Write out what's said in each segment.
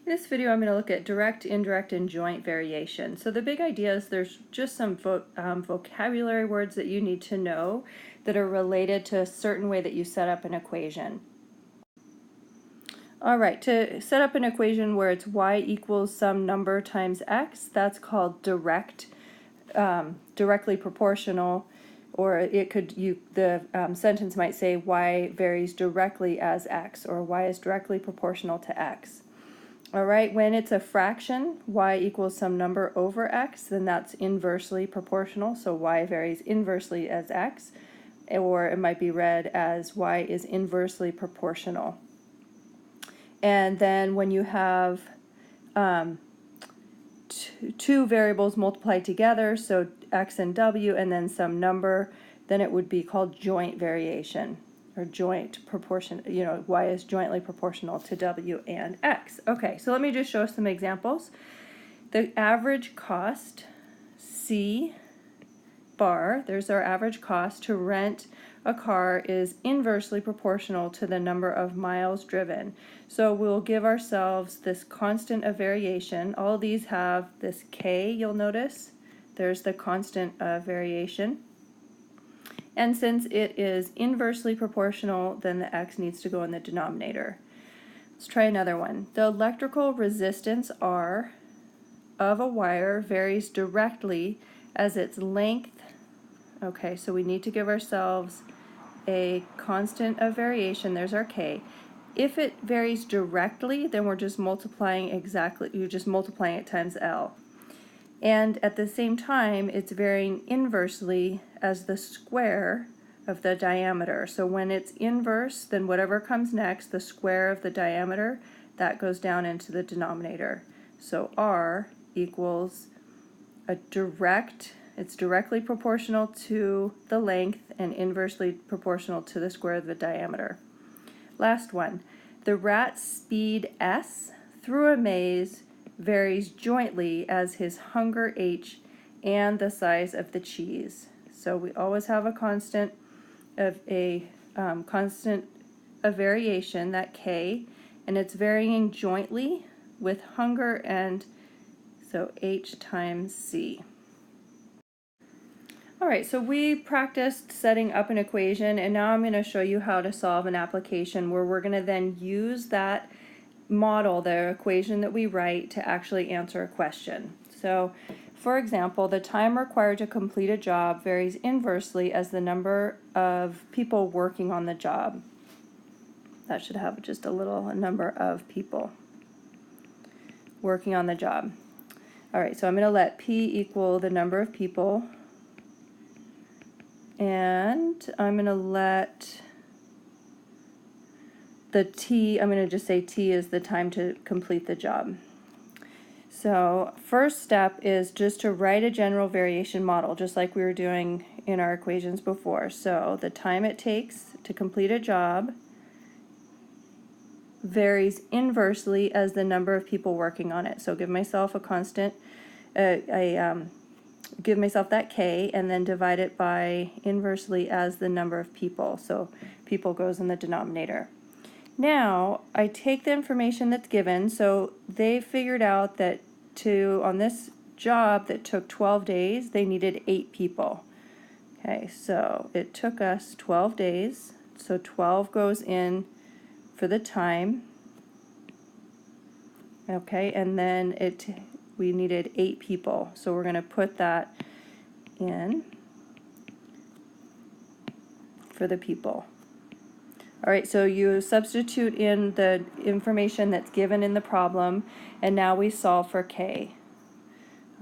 In this video, I'm going to look at direct, indirect, and joint variation. So the big idea is there's just some vocabulary words that you need to know that are related to a certain way that you set up an equation. All right, to set up an equation where it's y equals some number times x, that's called direct, directly proportional, or it could, the sentence might say y varies directly as x, or y is directly proportional to x. All right, when it's a fraction, y equals some number over x, then that's inversely proportional, so y varies inversely as x, or it might be read as y is inversely proportional. And then when you have two variables multiplied together, so x and w, and then some number, then it would be called joint variation, or joint proportion, y is jointly proportional to w and x. Okay, so let me just show some examples. The average cost, C bar, there's our average cost to rent a car, is inversely proportional to the number of miles driven. So we'll give ourselves this constant of variation. All of these have this k, you'll notice. There's the constant of variation. And since it is inversely proportional, then the x needs to go in the denominator. Let's try another one. The electrical resistance R of a wire varies directly as its length. Okay, so we need to give ourselves a constant of variation. There's our k. If it varies directly, then we're just multiplying you're just multiplying it times L. And at the same time, it's varying inversely as the square of the diameter. So when it's inverse, then whatever comes next, the square of the diameter, that goes down into the denominator. So R equals it's directly proportional to the length and inversely proportional to the square of the diameter. Last one, the rat's speed S through a maze varies jointly as his hunger H and the size of the cheese. So we always have a constant of variation, that k, and it's varying jointly with hunger, and so H times C. All right, so we practiced setting up an equation, and now I'm going to show you how to solve an application where we're going to then use that model, the equation that we write, to actually answer a question. So, for example, the time required to complete a job varies inversely as the number of people working on the job. That should have just a number of people working on the job. All right, so I'm going to let P equal the number of people, and I'm going to let the T, I'm going to just say T is the time to complete the job. So first step is just to write a general variation model, just like we were doing in our equations before. So the time it takes to complete a job varies inversely as the number of people working on it. So give myself a constant, give myself that k, and then divide it by inversely as the number of people. So people goes in the denominator. Now I take the information that's given. So they figured out that on this job that took 12 days, they needed 8 people. Okay, so it took us 12 days. So 12 goes in for the time. Okay, and then we needed 8 people. So we're going to put that in for the people. All right, so you substitute in the information that's given in the problem, and now we solve for k.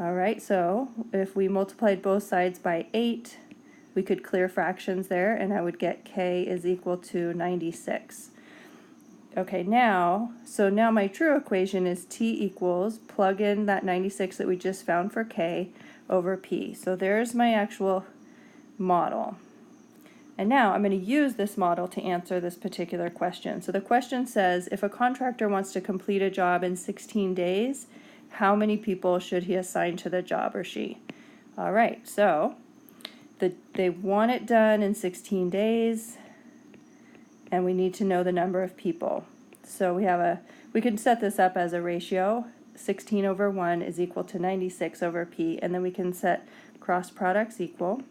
All right, so if we multiplied both sides by 8, we could clear fractions there, and I would get k is equal to 96. Okay, now my true equation is T equals, plug in that 96 that we just found for k over P. So there's my actual model. And now I'm going to use this model to answer this particular question. So the question says, if a contractor wants to complete a job in 16 days, how many people should he assign to the job, or she? All right, so they want it done in 16 days, and we need to know the number of people. So we can set this up as a ratio. 16 over 1 is equal to 96 over p, and then we can set cross products equal.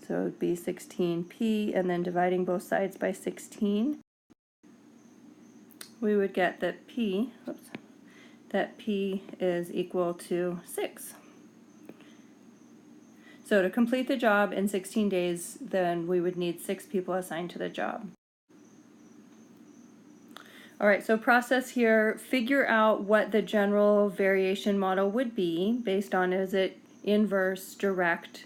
So it would be 16p, and then dividing both sides by 16. We would get that p is equal to 6. So to complete the job in 16 days, then we would need 6 people assigned to the job. All right, so process here, figure out what the general variation model would be based on is it inverse, direct,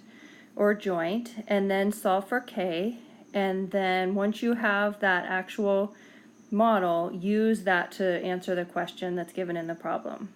or joint, and then solve for k. And then once you have that actual model, use that to answer the question that's given in the problem.